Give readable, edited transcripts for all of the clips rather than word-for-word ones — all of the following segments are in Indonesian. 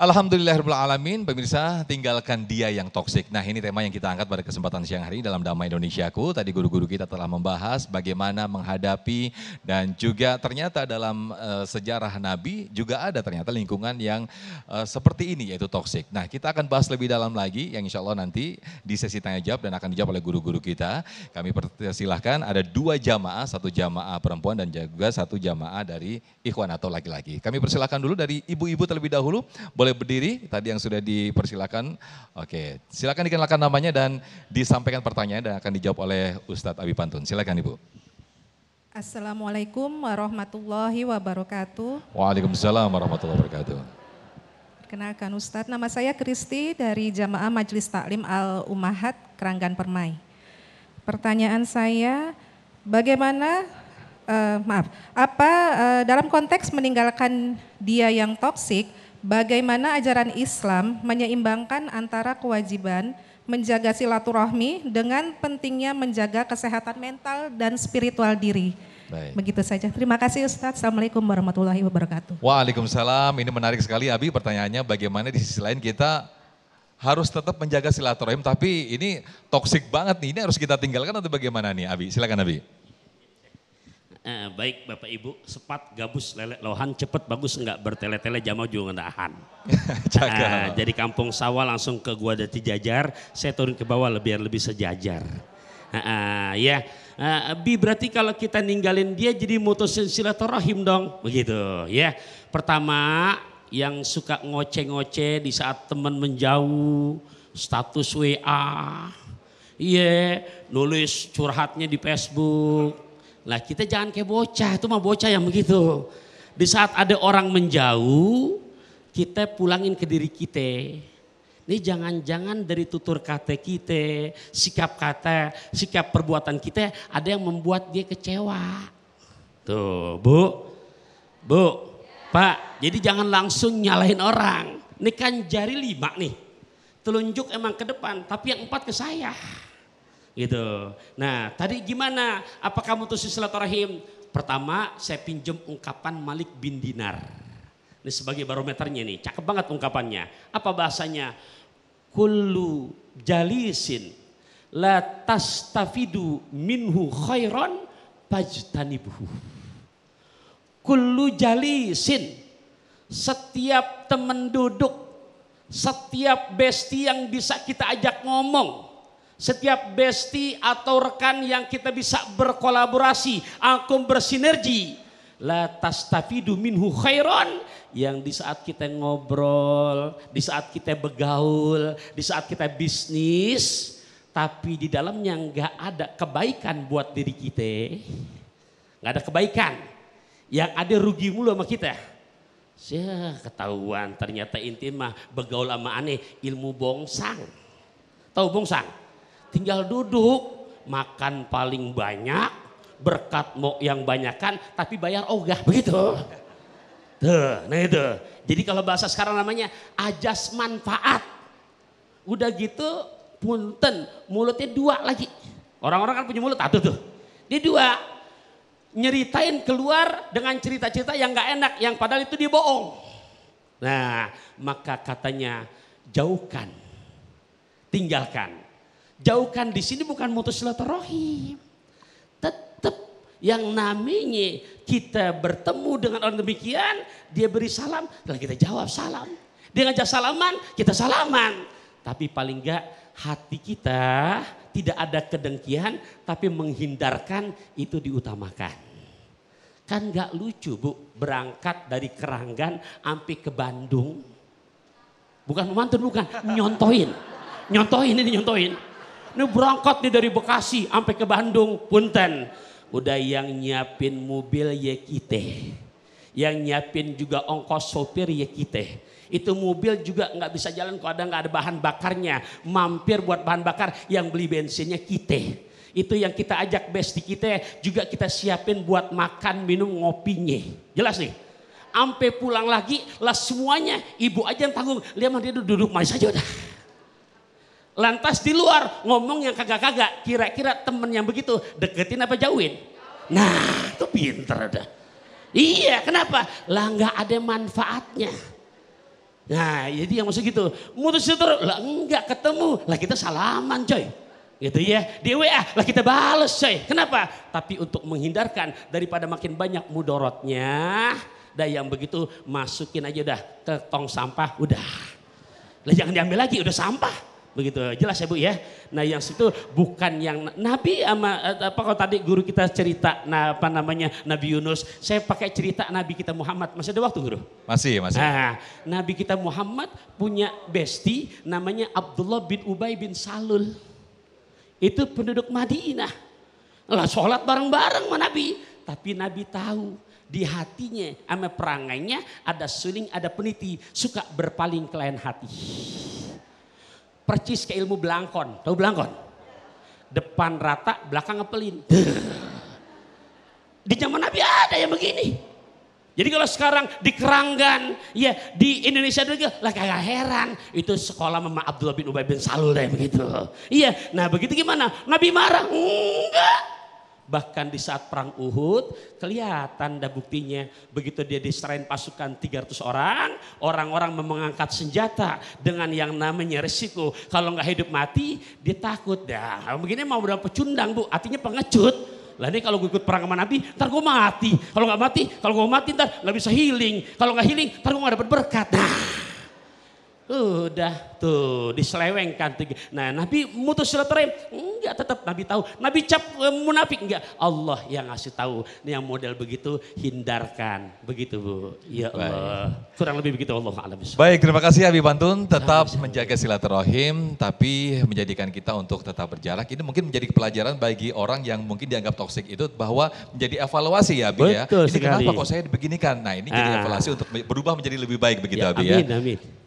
Alhamdulillahirrahmanirrahim, pemirsa, tinggalkan dia yang toksik. Nah, ini tema yang kita angkat pada kesempatan siang hari ini dalam Damai Indonesiaku. Tadi guru-guru kita telah membahas bagaimana menghadapi dan juga ternyata dalam sejarah Nabi juga ada ternyata lingkungan yang seperti ini yaitu toksik. Nah, kita akan bahas lebih dalam lagi yang insya Allah nanti di sesi tanya jawab dan akan dijawab oleh guru-guru kita. Kami persilahkan ada 2 jamaah, 1 jamaah perempuan dan juga 1 jamaah dari ikhwan atau laki-laki. Kami persilahkan dulu dari ibu-ibu terlebih dahulu. Boleh berdiri, tadi yang sudah dipersilakan. Oke, silakan dikenalkan namanya dan disampaikan pertanyaan dan akan dijawab oleh Ustadz Abi Pantun. Silakan Ibu. Assalamualaikum warahmatullahi wabarakatuh. Waalaikumsalam warahmatullahi wabarakatuh. Perkenalkan Ustadz, nama saya Kristi dari Jamaah Majelis Taklim Al-Ummahat Keranggan Permai. Pertanyaan saya, bagaimana, dalam konteks meninggalkan dia yang toksik, bagaimana ajaran Islam menyeimbangkan antara kewajiban menjaga silaturahmi dengan pentingnya menjaga kesehatan mental dan spiritual diri. Baik. Begitu saja. Terima kasih Ustadz. Assalamualaikum warahmatullahi wabarakatuh. Waalaikumsalam. Ini menarik sekali Abi pertanyaannya, bagaimana di sisi lain kita harus tetap menjaga silaturahim, tapi ini toksik banget nih, ini harus kita tinggalkan atau bagaimana nih Abi? Silakan Abi. Baik Bapak Ibu, sepat gabus lele lohan, cepet bagus enggak bertele-tele jamau juga ngendahan. Jadi kampung sawah langsung ke gua Dati Jajar, saya turun ke bawah biar lebih sejajar. Bi berarti kalau kita ninggalin dia jadi mutusin silaturahim dong, begitu ya. Pertama yang suka ngoceh-ngoceh di saat teman menjauh, status WA, nulis curhatnya di Facebook. Lah kita jangan kayak bocah, itu mah bocah yang begitu. Di saat ada orang menjauh, kita pulangin ke diri kita. Ini jangan-jangan dari tutur kata kita, sikap perbuatan kita ada yang membuat dia kecewa. Tuh Bu, Pak, jadi jangan langsung nyalahin orang. Ini kan jari 5 nih, telunjuk emang ke depan, tapi yang 4 ke saya. Gitu. Nah tadi gimana? Apakah mutusin silaturahim? Pertama saya pinjem ungkapan Malik bin Dinar. Ini sebagai barometernya nih, cakep banget ungkapannya. Apa bahasanya? Kullu jalisin la tastafidu minhu khairan fajtanibuhu. Kullu jalisin, setiap teman duduk, setiap besti yang bisa kita ajak ngomong, setiap besti atau rekan yang kita bisa berkolaborasi, akum bersinergi, la tastafidu minhu khairan, yang di saat kita ngobrol, di saat kita begaul, di saat kita bisnis, tapi di dalamnya nggak ada kebaikan buat diri kita, nggak ada kebaikan, yang ada rugi mulu sama kita. Ketahuan ternyata inti mah begaul sama aneh ilmu bongsang. Tahu bongsang? Tinggal duduk, makan paling banyak, berkat mau yang banyakan, tapi bayar ogah, begitu. Tuh, nah itu. Jadi kalau bahasa sekarang namanya ajas manfaat. Udah gitu, punten, mulutnya 2 lagi. Orang-orang kan punya mulut, tuh. Dia 2, nyeritain keluar dengan cerita-cerita yang gak enak, yang padahal itu dia bohong. Nah, maka katanya jauhkan, tinggalkan. Jauhkan di sini bukan mutus silaturahim. Tetap yang namanya kita bertemu dengan orang demikian, dia beri salam, dan kita jawab salam. Dia ngajak salaman, kita salaman. Tapi paling enggak hati kita tidak ada kedengkian, tapi menghindarkan itu diutamakan. Kan enggak lucu Bu, berangkat dari Keranggan sampai ke Bandung. Bukan memantun, bukan, nyontoin. Ini berangkat nih dari Bekasi sampai ke Bandung, punten. Udah yang nyiapin mobil ya kita. Yang nyiapin juga ongkos sopir ya kita. Itu mobil juga nggak bisa jalan kalau nggak ada bahan bakarnya. Mampir buat bahan bakar, yang beli bensinnya kita. Itu yang kita ajak besti kita, juga kita siapin buat makan, minum, ngopinya. Jelas nih? Sampai pulang lagi, lah semuanya ibu aja yang tanggung. Lihat mah dia duduk manis aja udah. Lantas di luar ngomong yang kagak-kagak, kira-kira temen yang begitu deketin apa jauhin? Nah itu pinter dah. Iya kenapa? Lah nggak ada manfaatnya. Nah, jadi yang maksud gitu. Mutus silaturahim, lah enggak ketemu, lah kita salaman coy. Gitu ya, di WA lah kita balas coy. Kenapa? Tapi untuk menghindarkan daripada makin banyak mudorotnya, dah yang begitu masukin aja udah ke tong sampah, udah. Lah jangan diambil lagi, udah sampah. Begitu jelas ya Bu ya. Nah yang situ bukan yang Nabi sama apa kalau tadi guru kita cerita apa namanya Nabi Yunus, saya pakai cerita Nabi kita Muhammad. Masih ada waktu Guru? Masih. Nah, Nabi kita Muhammad punya besti namanya Abdullah bin Ubay bin Salul. Itu penduduk Madinah. Lah sholat bareng-bareng sama Nabi. Tapi Nabi tahu di hatinya sama perangainya ada suling, ada peniti, suka berpaling ke lain hati. Percis ke ilmu belangkon, tahu belangkon? Depan rata, belakang ngepelin. Di zaman Nabi ada yang begini. Jadi kalau sekarang di Keranggan, ya di Indonesia juga lah kagak heran. Itu sekolah Mama Abdullah bin Ubay bin Salul deh begitu. Iya, nah begitu gimana? Nabi marah? Enggak. Bahkan di saat perang Uhud kelihatan dah buktinya. Begitu dia diserahin pasukan 300 orang. Orang-orang mengangkat senjata dengan yang namanya resiko. Kalau nggak hidup mati dia takut. Dah begini mau berapa pecundang Bu, artinya pengecut. Lah ini kalau gue ikut perang sama Nabi, ntar gue mati. Kalau nggak mati, kalau gue mati ntar nggak bisa healing. Kalau nggak healing, ntar gue nggak dapat berkat. Nah, udah tuh diselewengkan. Nah Nabi mutus silaturahim enggak, tetap Nabi tahu. Nabi cap munafik enggak. Allah yang ngasih tahu. Nih yang model begitu hindarkan. Begitu Bu. Ya Allah. Baik. Kurang lebih begitu Allah a'lam. Baik, terima kasih Habib Pantun. Tetap menjaga silaturahim tapi menjadikan kita untuk tetap berjarak. Ini mungkin menjadi pelajaran bagi orang yang mungkin dianggap toksik itu bahwa menjadi evaluasi ya Habib ya. Ini sekali. kenapa kok saya beginikan? Nah ini jadi evaluasi untuk berubah menjadi lebih baik begitu ya, Habib ya.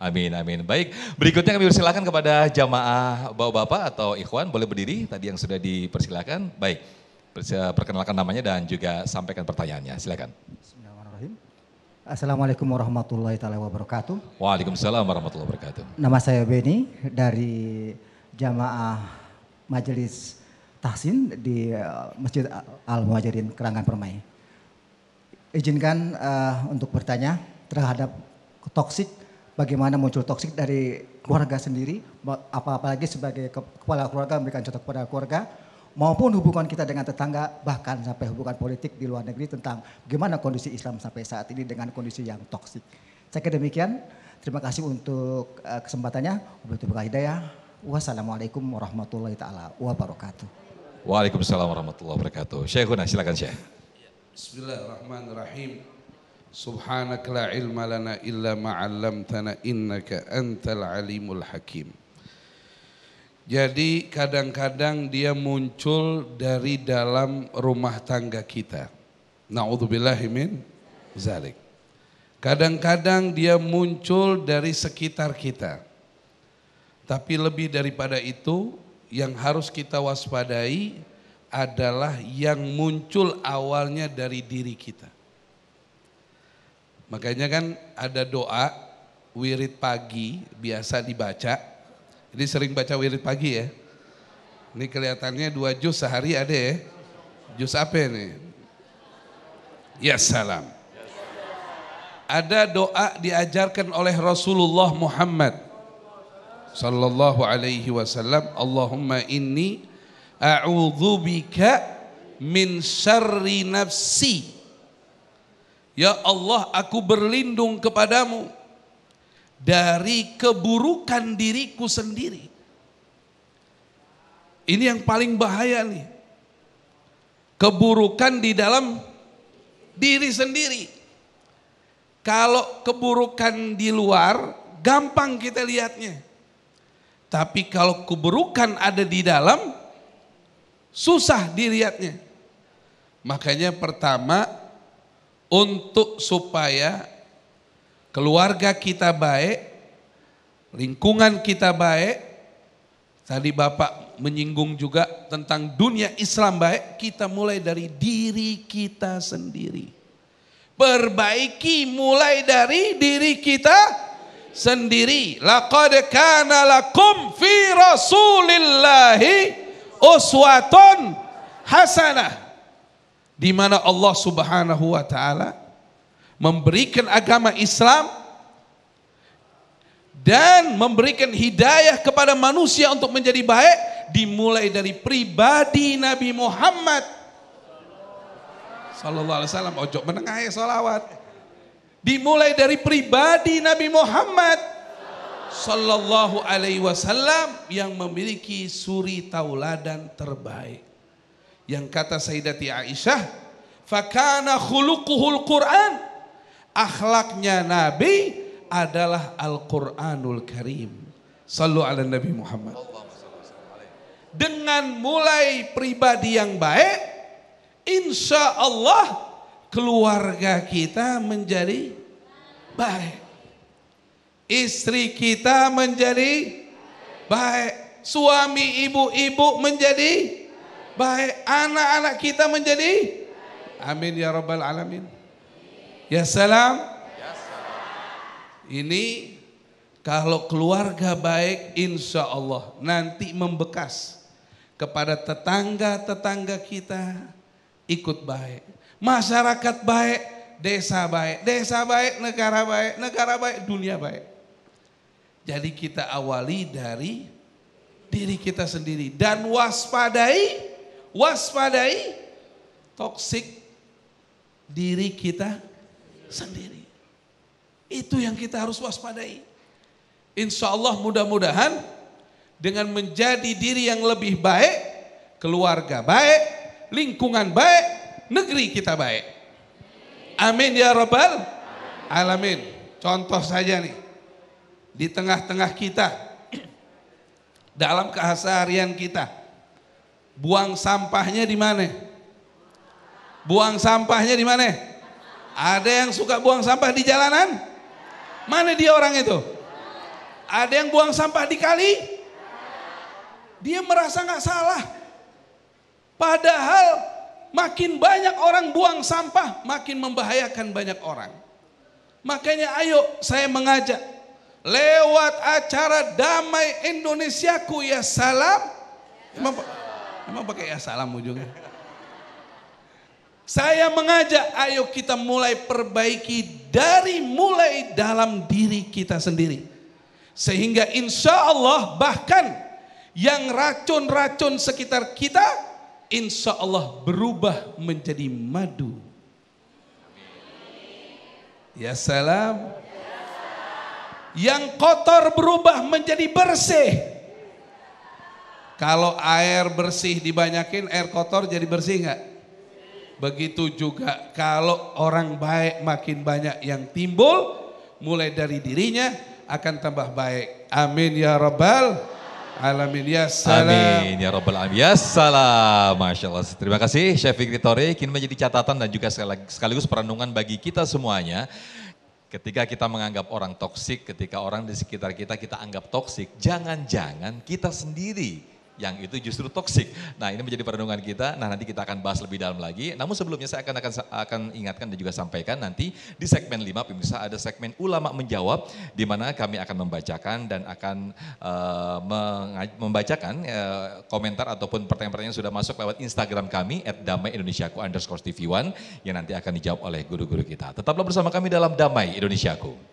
Amin. Amin. Baik, berikutnya kami persilakan kepada jamaah bapak-bapak atau ikhwan boleh berdiri tadi yang sudah dipersilakan. Baik, perkenalkan namanya dan juga sampaikan pertanyaannya. Silakan. Bismillahirrahmanirrahim. Assalamualaikum warahmatullahi wabarakatuh. Waalaikumsalam warahmatullahi wabarakatuh. Nama saya Beni dari jamaah Majelis Tahsin di Masjid Al-Muhajirin Keranggan Permai. Izinkan untuk bertanya terhadap toksik. Bagaimana muncul toksik dari keluarga sendiri, apalagi sebagai kepala keluarga memberikan contoh kepada keluarga, maupun hubungan kita dengan tetangga, bahkan sampai hubungan politik di luar negeri tentang bagaimana kondisi Islam sampai saat ini dengan kondisi yang toksik. Saya kira demikian, terima kasih untuk kesempatannya. Wabillahi hidayah. Wassalamualaikum warahmatullahi taala wabarakatuh. Waalaikumsalam warahmatullahi wabarakatuh. Syekhuna silakan Syekh. Bismillahirrahmanirrahim. Subhanaka la ilma lana illa ma 'allamtana innaka antal alimul hakim. Jadi kadang-kadang dia muncul dari dalam rumah tangga kita. Na'udzubillahi min zalik. Kadang-kadang dia muncul dari sekitar kita. Tapi lebih daripada itu yang harus kita waspadai adalah yang muncul awalnya dari diri kita. Makanya kan ada doa wirid pagi biasa dibaca. Jadi sering baca wirid pagi ya. Ini kelihatannya 2 juz sehari ada ya. Juz apa ini? Ya salam. Ada doa diajarkan oleh Rasulullah Muhammad sallallahu alaihi wasallam. Allahumma inni a'udzubika min syarri nafsi. Ya Allah, aku berlindung kepadamu dari keburukan diriku sendiri. Ini yang paling bahaya nih. Keburukan di dalam diri sendiri. Kalau keburukan di luar, gampang kita lihatnya. Tapi kalau keburukan ada di dalam, susah dilihatnya. Makanya pertama, untuk supaya keluarga kita baik, lingkungan kita baik, tadi Bapak menyinggung juga tentang dunia Islam baik, kita mulai dari diri kita sendiri. Perbaiki mulai dari diri kita sendiri. Laqad kana lakum fi Rasulillahi uswatun hasanah. Di mana Allah Subhanahu wa taala memberikan agama Islam dan memberikan hidayah kepada manusia untuk menjadi baik dimulai dari pribadi Nabi Muhammad sallallahu alaihi wasallam. Ojo menengahi sholawat. Dimulai dari pribadi Nabi Muhammad sallallahu alaihi wasallam yang memiliki suri tauladan terbaik. Yang kata Sayyidati Aisyah, fakana khuluquhul Quran. Akhlaknya Nabi adalah Al-Quranul Karim. Sallu ala Nabi Muhammad. Dengan mulai pribadi yang baik, insya Allah keluarga kita menjadi baik. Istri kita menjadi baik. Suami ibu-ibu menjadi baik. Anak-anak kita menjadi amin ya rabbal alamin. Ya salam. Ini kalau keluarga baik insya Allah nanti membekas kepada tetangga-tetangga kita ikut baik. Masyarakat baik, desa baik, negara baik, dunia baik. Jadi kita awali dari diri kita sendiri dan waspadai toksik diri kita sendiri. Itu yang kita harus waspadai. Insya Allah mudah-mudahan dengan menjadi diri yang lebih baik, keluarga baik, lingkungan baik, negeri kita baik. Amin ya rabbal alamin. Contoh saja nih, di tengah-tengah kita, dalam keseharian kita, buang sampahnya di mana? Buang sampahnya di mana? Ada yang suka buang sampah di jalanan? Mana dia orang itu? Ada yang buang sampah di kali? Dia merasa nggak salah. Padahal makin banyak orang buang sampah, makin membahayakan banyak orang. Makanya ayo saya mengajak lewat acara Damai Indonesiaku ya salam. Emang pakai ya salam ujungnya? Saya mengajak ayo kita mulai perbaiki mulai dalam diri kita sendiri. Sehingga insya Allah bahkan yang racun-racun sekitar kita insya Allah berubah menjadi madu. Ya salam. Yang kotor berubah menjadi bersih. Kalau air bersih dibanyakin, air kotor jadi bersih enggak? Begitu juga kalau orang baik makin banyak yang timbul, mulai dari dirinya akan tambah baik. Amin ya rabbal alamin. Ya salam. Amin ya rabbal alamin. Ya salam. Masya Allah. Terima kasih Syekh Fikri Tore. Kini menjadi catatan dan juga sekaligus perenungan bagi kita semuanya. Ketika kita menganggap orang toksik, ketika orang di sekitar kita anggap toksik, jangan-jangan kita sendiri yang itu justru toksik. Nah, ini menjadi perenungan kita. Nah, nanti kita akan bahas lebih dalam lagi. Namun sebelumnya saya akan ingatkan dan juga sampaikan nanti di segmen 5 pemirsa ada segmen ulama menjawab di mana kami akan membacakan dan akan membacakan komentar ataupun pertanyaan-pertanyaan yang sudah masuk lewat Instagram kami @damaiindonesiaku_tv1 yang nanti akan dijawab oleh guru-guru kita. Tetaplah bersama kami dalam Damai Indonesiaku.